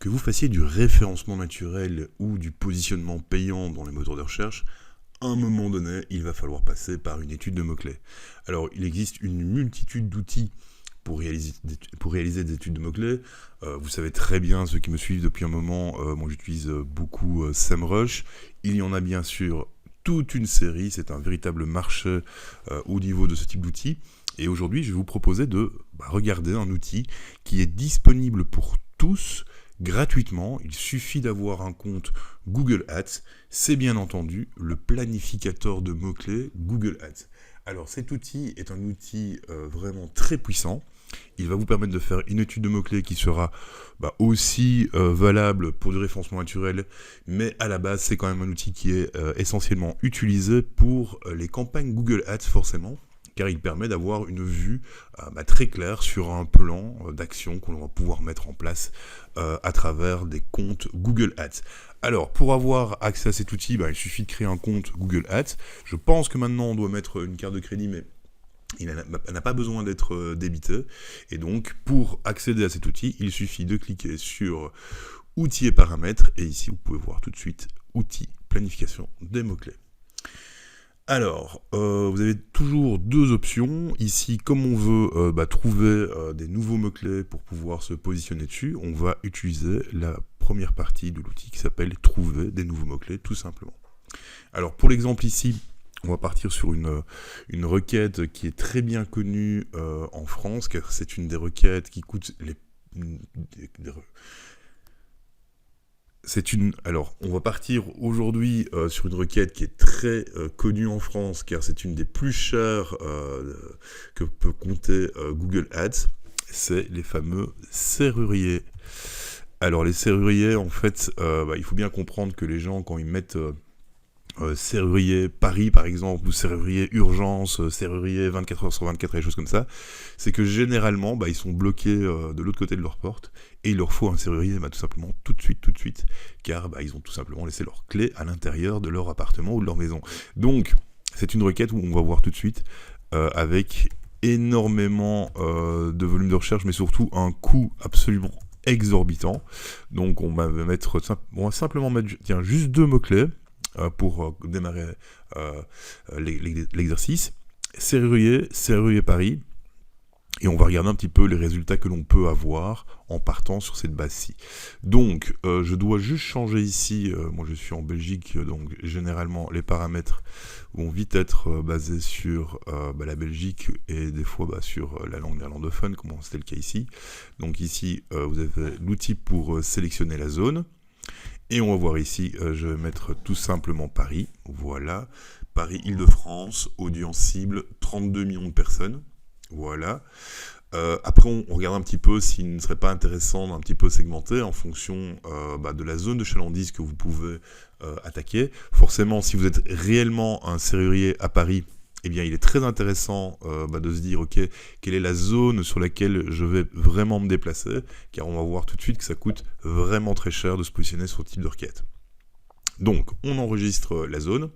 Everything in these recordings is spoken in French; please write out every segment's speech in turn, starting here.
Que vous fassiez du référencement naturel ou du positionnement payant dans les moteurs de recherche, à un moment donné, il va falloir passer par une étude de mots-clés. Alors, il existe une multitude d'outils pour réaliser des études de mots-clés. Vous savez très bien, ceux qui me suivent depuis un moment, moi j'utilise beaucoup SEMrush. Il y en a bien sûr toute une série, c'est un véritable marché au niveau de ce type d'outils. Et aujourd'hui, je vais vous proposer de regarder un outil qui est disponible pour tous, gratuitement. Il suffit d'avoir un compte Google Ads. C'est bien entendu le planificateur de mots-clés Google Ads. Alors cet outil est un outil vraiment très puissant. Il va vous permettre de faire une étude de mots-clés qui sera aussi valable pour du référencement naturel, mais à la base c'est quand même un outil qui est essentiellement utilisé pour les campagnes Google Ads forcément, car il permet d'avoir une vue très claire sur un plan d'action qu'on va pouvoir mettre en place à travers des comptes Google Ads. Alors, pour avoir accès à cet outil, il suffit de créer un compte Google Ads. Je pense que maintenant, on doit mettre une carte de crédit, mais elle n'a pas besoin d'être débitée. Et donc, pour accéder à cet outil, il suffit de cliquer sur Outils et paramètres. Et ici, vous pouvez voir tout de suite Outils, planification des mots-clés. Alors, vous avez toujours deux options. Ici, comme on veut trouver des nouveaux mots-clés pour pouvoir se positionner dessus, on va utiliser la première partie de l'outil qui s'appelle « Trouver des nouveaux mots-clés » tout simplement. Alors, pour l'exemple ici, on va partir sur une requête qui est très bien connue en France, car c'est une des requêtes qui coûte Alors, on va partir aujourd'hui sur une requête qui est très connue en France, car c'est une des plus chères que peut compter Google Ads. C'est les fameux serruriers. Alors, les serruriers, en fait, il faut bien comprendre que les gens, quand ils mettent serrurier Paris par exemple, ou serrurier urgence, serrurier 24 heures sur 24 et des choses comme ça, c'est que généralement ils sont bloqués de l'autre côté de leur porte et il leur faut un serrurier tout simplement tout de suite, car ils ont tout simplement laissé leurs clés à l'intérieur de leur appartement ou de leur maison. Donc c'est une requête où on va voir tout de suite avec énormément de volume de recherche, mais surtout un coût absolument exorbitant. Donc on va simplement mettre juste deux mots-clés pour démarrer l'exercice. Serrurier Paris, et on va regarder un petit peu les résultats que l'on peut avoir en partant sur cette base-ci. Donc, je dois juste changer ici, moi je suis en Belgique, donc généralement les paramètres vont vite être basés sur la Belgique et des fois sur la langue néerlandophone, comme c'était le cas ici. Donc ici, vous avez l'outil pour sélectionner la zone. Et on va voir ici, je vais mettre tout simplement Paris, voilà, Paris Île-de-France, audience cible, 32 millions de personnes, voilà. Après, on regarde un petit peu s'il ne serait pas intéressant d'un petit peu segmenter en fonction de la zone de chalandise que vous pouvez attaquer. Forcément, si vous êtes réellement un serrurier à Paris, eh bien, il est très intéressant de se dire, ok, quelle est la zone sur laquelle je vais vraiment me déplacer, car on va voir tout de suite que ça coûte vraiment très cher de se positionner sur ce type de requête. Donc, on enregistre la zone,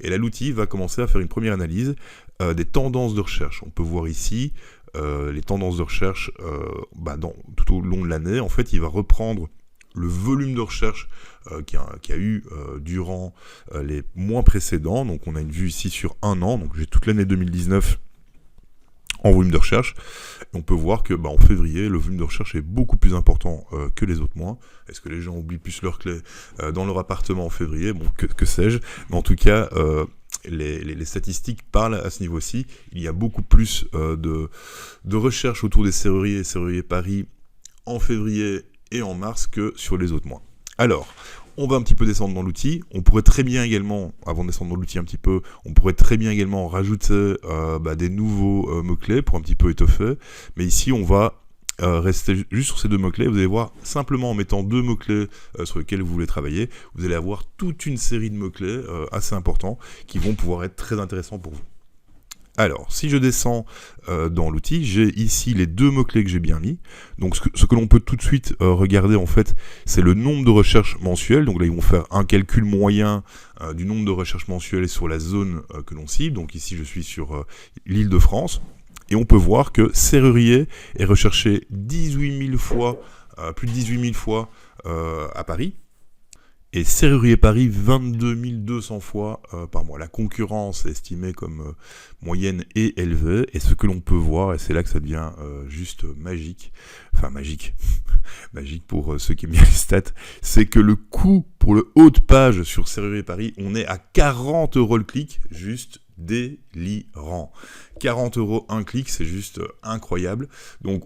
et là, l'outil va commencer à faire une première analyse des tendances de recherche. On peut voir ici les tendances de recherche tout au long de l'année. En fait, il va reprendre le volume de recherche qu'il y a eu durant les mois précédents. Donc on a une vue ici sur un an, donc j'ai toute l'année 2019 en volume de recherche. Et on peut voir que en février, le volume de recherche est beaucoup plus important que les autres mois. Est-ce que les gens oublient plus leurs clés dans leur appartement en février? Bon, que sais-je. Mais en tout cas, les statistiques parlent à ce niveau-ci. Il y a beaucoup plus de recherches autour des serruriers Paris en février et en mars que sur les autres mois. Alors, on va un petit peu descendre dans l'outil. On pourrait très bien également, avant de descendre dans l'outil un petit peu, on pourrait très bien également rajouter des nouveaux mots-clés pour un petit peu étoffer. Mais ici, on va rester juste sur ces deux mots-clés. Vous allez voir, simplement en mettant deux mots-clés sur lesquels vous voulez travailler, vous allez avoir toute une série de mots-clés assez importants qui vont pouvoir être très intéressants pour vous. Alors, si je descends dans l'outil, j'ai ici les deux mots-clés que j'ai bien mis. Donc, ce que l'on peut tout de suite regarder, en fait, c'est le nombre de recherches mensuelles. Donc là, ils vont faire un calcul moyen du nombre de recherches mensuelles sur la zone que l'on cible. Donc ici, je suis sur l'Île-de-France. Et on peut voir que serrurier est recherché 18 000 fois plus de 18 000 fois à Paris. Et Serrurier Paris, 22 200 fois par mois. La concurrence est estimée comme moyenne et élevée. Et ce que l'on peut voir, et c'est là que ça devient juste magique, enfin magique, magique pour ceux qui aiment bien les stats, c'est que le coût pour le haut de page sur Serrurier Paris, on est à 40 € le clic, juste délirant. 40 € un clic, c'est juste incroyable. Donc,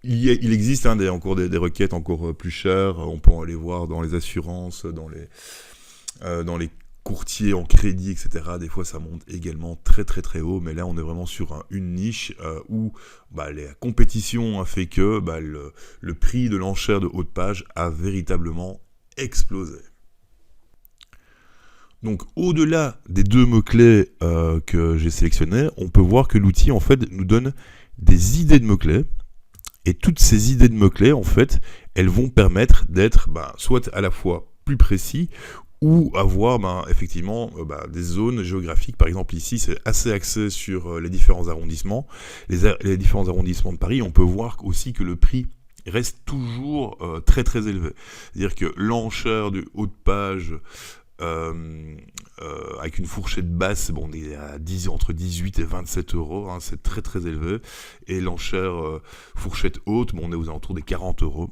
il existe encore des requêtes encore plus chères, on peut aller voir dans les assurances, dans les courtiers en crédit, etc. Des fois ça monte également très très très haut, mais là on est vraiment sur une niche où la compétition a fait que le prix de l'enchère de haut de page a véritablement explosé. Donc au-delà des 2 mots-clés que j'ai sélectionnés, on peut voir que l'outil en fait nous donne des idées de mots-clés. Et toutes ces idées de mots-clés, en fait, elles vont permettre d'être soit à la fois plus précis ou avoir effectivement des zones géographiques. Par exemple, ici, c'est assez axé sur les différents arrondissements. Les différents arrondissements de Paris, on peut voir aussi que le prix reste toujours très très élevé. C'est-à-dire que l'enchère du haut de page avec une fourchette basse, on est à entre 18 et 27 €, c'est très très élevé, et l'enchère fourchette haute, on est aux alentours des 40 €.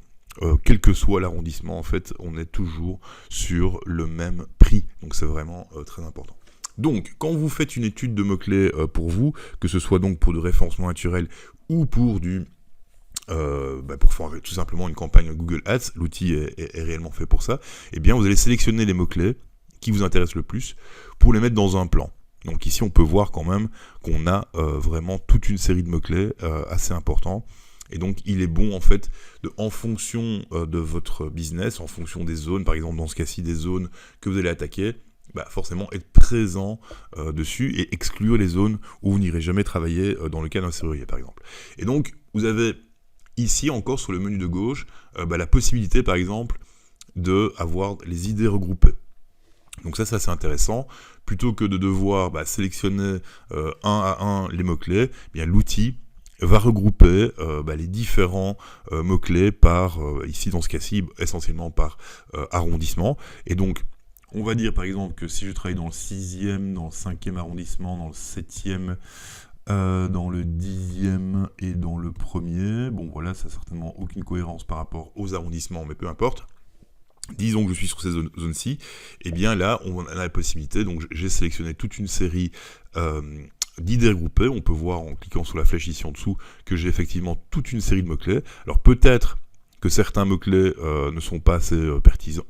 Quel que soit l'arrondissement, en fait, on est toujours sur le même prix, donc c'est vraiment très important. Donc, quand vous faites une étude de mots-clés pour vous, que ce soit donc pour du référencement naturel ou pour pour faire tout simplement une campagne Google Ads, l'outil est réellement fait pour ça, eh bien vous allez sélectionner les mots-clés qui vous intéressent le plus pour les mettre dans un plan. Donc ici on peut voir quand même qu'on a vraiment toute une série de mots-clés assez importants. Et donc il est bon en fait, en fonction de votre business, en fonction des zones, par exemple dans ce cas-ci des zones que vous allez attaquer, forcément être présent dessus et exclure les zones où vous n'irez jamais travailler dans le cas d'un serrurier par exemple. Et donc vous avez ici encore sur le menu de gauche la possibilité par exemple d'avoir les idées regroupées. Donc ça c'est intéressant. Plutôt que de devoir sélectionner un à un les mots-clés, l'outil va regrouper les différents mots-clés par, ici dans ce cas-ci, essentiellement par arrondissement. Et donc, on va dire par exemple que si je travaille dans le 6e, dans le 5e arrondissement, dans le 7e, dans le 10e et dans le 1er, ça n'a certainement aucune cohérence par rapport aux arrondissements, mais peu importe. Disons que je suis sur ces zones-ci, et bien là, on a la possibilité, donc j'ai sélectionné toute une série d'idées regroupées. On peut voir en cliquant sur la flèche ici en dessous que j'ai effectivement toute une série de mots-clés. Alors peut-être que certains mots-clés ne sont pas assez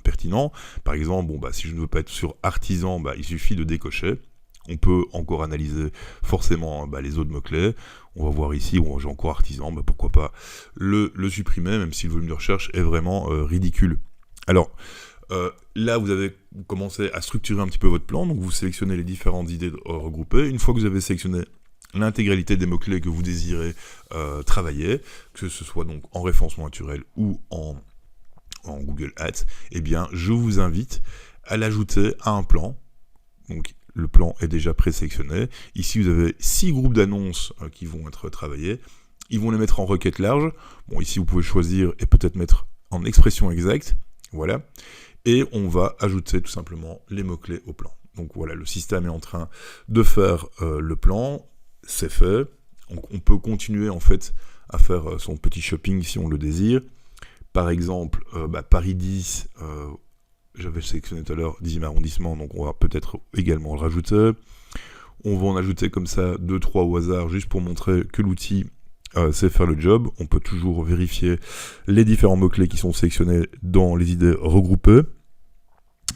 pertinents. Par exemple, si je ne veux pas être sur artisan, il suffit de décocher. On peut encore analyser forcément les autres mots-clés. On va voir ici, j'ai encore artisan, pourquoi pas le supprimer, même si le volume de recherche est vraiment ridicule. Alors, là, vous avez commencé à structurer un petit peu votre plan, donc vous sélectionnez les différentes idées regroupées. Une fois que vous avez sélectionné l'intégralité des mots-clés que vous désirez travailler, que ce soit donc en référencement naturel ou en Google Ads, eh bien, je vous invite à l'ajouter à un plan. Donc, le plan est déjà présélectionné. Ici, vous avez 6 groupes d'annonces qui vont être travaillés. Ils vont les mettre en requête large. Ici, vous pouvez choisir et peut-être mettre en expression exacte. Voilà, et on va ajouter tout simplement les mots-clés au plan. Donc voilà, le système est en train de faire le plan, c'est fait. On peut continuer en fait à faire son petit shopping si on le désire. Par exemple, Paris 10, j'avais sélectionné tout à l'heure 10e arrondissement, donc on va peut-être également le rajouter. On va en ajouter comme ça 2-3 au hasard, juste pour montrer que l'outil c'est faire le job. On peut toujours vérifier les différents mots-clés qui sont sélectionnés dans les idées regroupées.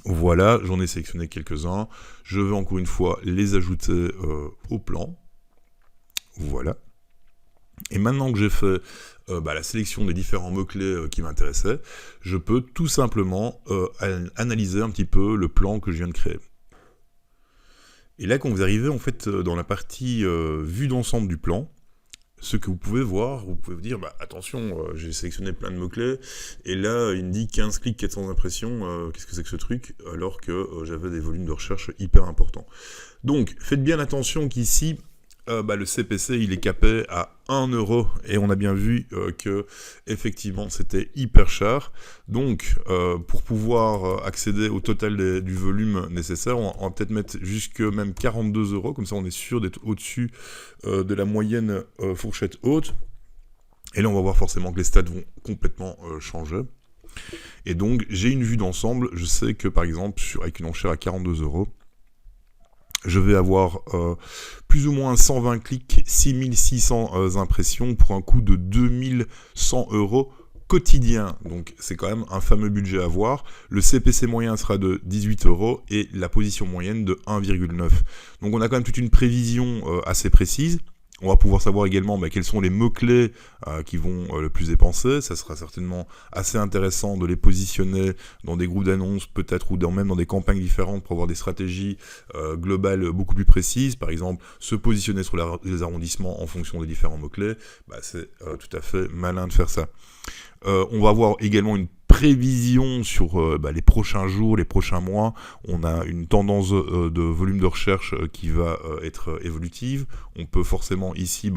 Voilà, j'en ai sélectionné quelques-uns. Je vais encore une fois les ajouter au plan. Voilà. Et maintenant que j'ai fait la sélection des différents mots-clés qui m'intéressaient, je peux tout simplement analyser un petit peu le plan que je viens de créer. Et là, quand vous arrivez en fait dans la partie vue d'ensemble du plan, ce que vous pouvez voir, vous pouvez vous dire, attention, j'ai sélectionné plein de mots-clés, et là, il me dit 15 clics, 400 impressions, qu'est-ce que c'est que ce truc, alors que j'avais des volumes de recherche hyper importants. Donc, faites bien attention qu'ici, le CPC il est capé à 1 euro et on a bien vu que effectivement c'était hyper cher. Donc pour pouvoir accéder au total du volume nécessaire, on va peut-être mettre jusque même 42 euros, comme ça on est sûr d'être au-dessus de la moyenne fourchette haute. Et là on va voir forcément que les stats vont complètement changer. Et donc j'ai une vue d'ensemble, je sais que par exemple avec une enchère à 42 euros, je vais avoir plus ou moins 120 clics, 6600 impressions pour un coût de 2100 euros quotidien. Donc c'est quand même un fameux budget à avoir. Le CPC moyen sera de 18 euros et la position moyenne de 1,9. Donc on a quand même toute une prévision assez précise. On va pouvoir savoir également quels sont les mots-clés qui vont le plus dépenser. Ça sera certainement assez intéressant de les positionner dans des groupes d'annonces peut-être ou même dans des campagnes différentes pour avoir des stratégies globales beaucoup plus précises. Par exemple, se positionner sur les arrondissements en fonction des différents mots-clés. C'est tout à fait malin de faire ça. On va avoir également une prévision sur les prochains jours, les prochains mois. On a une tendance de volume de recherche qui va être évolutive. On peut forcément ici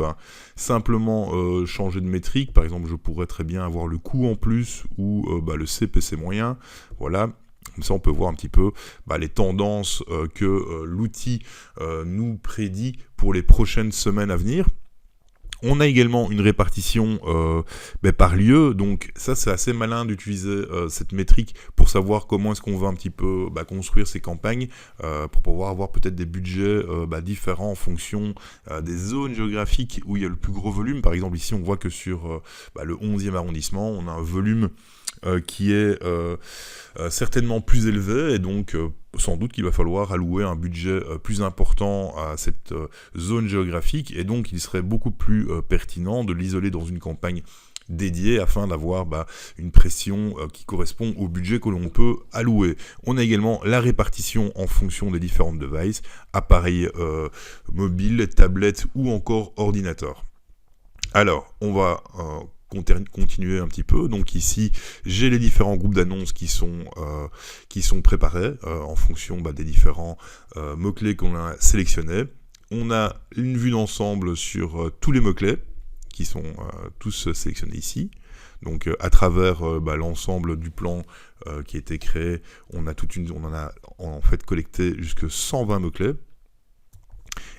simplement changer de métrique. Par exemple, je pourrais très bien avoir le coût en plus ou le CPC moyen. Voilà. Comme ça, on peut voir un petit peu les tendances que l'outil nous prédit pour les prochaines semaines à venir. On a également une répartition par lieu, donc ça c'est assez malin d'utiliser cette métrique pour savoir comment est-ce qu'on va un petit peu construire ces campagnes, pour pouvoir avoir peut-être des budgets différents en fonction des zones géographiques où il y a le plus gros volume. Par exemple ici on voit que sur le 11e arrondissement, on a un volume qui est certainement plus élevé et donc sans doute qu'il va falloir allouer un budget plus important à cette zone géographique et donc il serait beaucoup plus pertinent de l'isoler dans une campagne dédiée afin d'avoir une pression qui correspond au budget que l'on peut allouer. On a également la répartition en fonction des différentes devices, appareils mobiles, tablettes ou encore ordinateurs. Alors, on va continuer un petit peu. Donc ici, j'ai les différents groupes d'annonces qui sont préparés en fonction des différents mots-clés qu'on a sélectionnés. On a une vue d'ensemble sur tous les mots-clés qui sont tous sélectionnés ici. Donc à travers l'ensemble du plan qui a été créé, on en a en fait collecté jusque 120 mots-clés.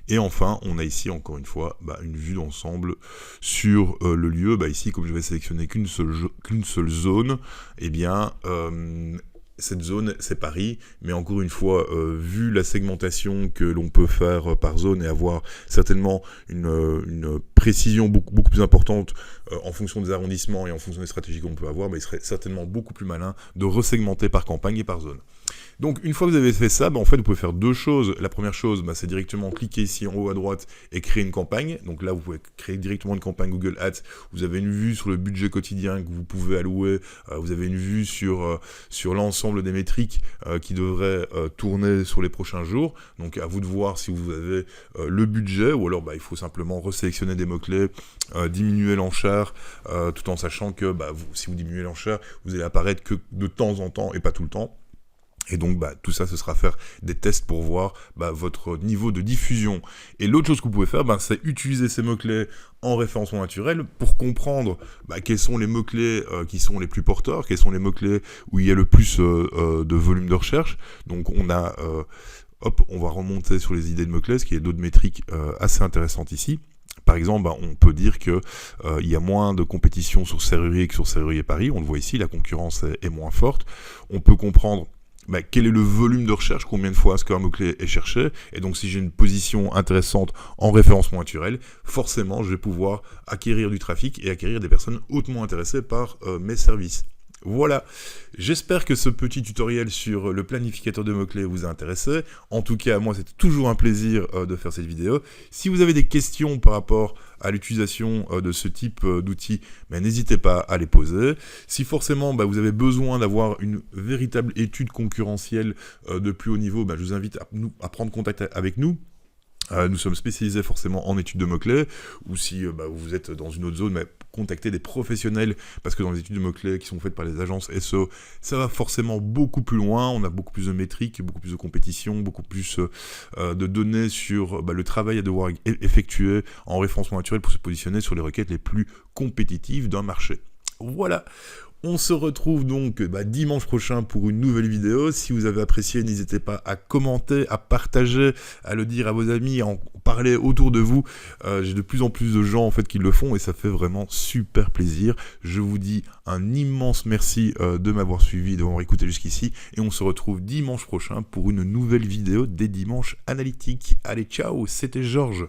Et enfin, on a ici, encore une fois, une vue d'ensemble sur le lieu. Ici, comme je vais sélectionner qu'une seule zone, cette zone, c'est Paris. Mais encore une fois, vu la segmentation que l'on peut faire par zone et avoir certainement une précision beaucoup plus importante en fonction des arrondissements et en fonction des stratégies qu'on peut avoir, il serait certainement beaucoup plus malin de resegmenter par campagne et par zone. Donc une fois que vous avez fait ça, en fait vous pouvez faire deux choses. La première chose, c'est directement cliquer ici en haut à droite et créer une campagne. Donc là vous pouvez créer directement une campagne Google Ads. Vous avez une vue sur le budget quotidien que vous pouvez allouer. Vous avez une vue sur l'ensemble des métriques qui devraient tourner sur les prochains jours. Donc à vous de voir si vous avez le budget ou alors il faut simplement resélectionner des mots-clés, diminuer l'enchère, tout en sachant que si vous diminuez l'enchère, vous allez apparaître que de temps en temps et pas tout le temps. Et donc tout ça, ce sera faire des tests pour voir votre niveau de diffusion. Et l'autre chose que vous pouvez faire, c'est utiliser ces mots-clés en référencement naturel pour comprendre quels sont les mots-clés qui sont les plus porteurs, quels sont les mots-clés où il y a le plus de volume de recherche. Donc on a, on va remonter sur les idées de mots-clés, ce qui est d'autres métriques assez intéressantes ici. Par exemple, on peut dire que il y a moins de compétition sur Serrurier que sur Serrurier Paris. On le voit ici, la concurrence est moins forte. On peut comprendre quel est le volume de recherche, combien de fois est-ce qu'un mot-clé est cherché, et donc si j'ai une position intéressante en référencement naturel, forcément je vais pouvoir acquérir du trafic et acquérir des personnes hautement intéressées par mes services. Voilà, j'espère que ce petit tutoriel sur le planificateur de mots-clés vous a intéressé. En tout cas, moi, c'est toujours un plaisir de faire cette vidéo. Si vous avez des questions par rapport à l'utilisation de ce type d'outils, n'hésitez pas à les poser. Si forcément vous avez besoin d'avoir une véritable étude concurrentielle de plus haut niveau, je vous invite à prendre contact avec nous. Nous sommes spécialisés forcément en études de mots-clés, ou si vous êtes dans une autre zone, contacter des professionnels, parce que dans les études de mots-clés qui sont faites par les agences SEO, ça va forcément beaucoup plus loin, on a beaucoup plus de métriques, beaucoup plus de compétition, beaucoup plus de données sur le travail à devoir effectuer en référencement naturel pour se positionner sur les requêtes les plus compétitives d'un marché. Voilà. On se retrouve donc dimanche prochain pour une nouvelle vidéo. Si vous avez apprécié, n'hésitez pas à commenter, à partager, à le dire à vos amis, à en parler autour de vous. J'ai de plus en plus de gens en fait qui le font et ça fait vraiment super plaisir. Je vous dis un immense merci de m'avoir suivi, de m'avoir écouté jusqu'ici et on se retrouve dimanche prochain pour une nouvelle vidéo des dimanches analytiques. Allez, ciao, c'était Georges.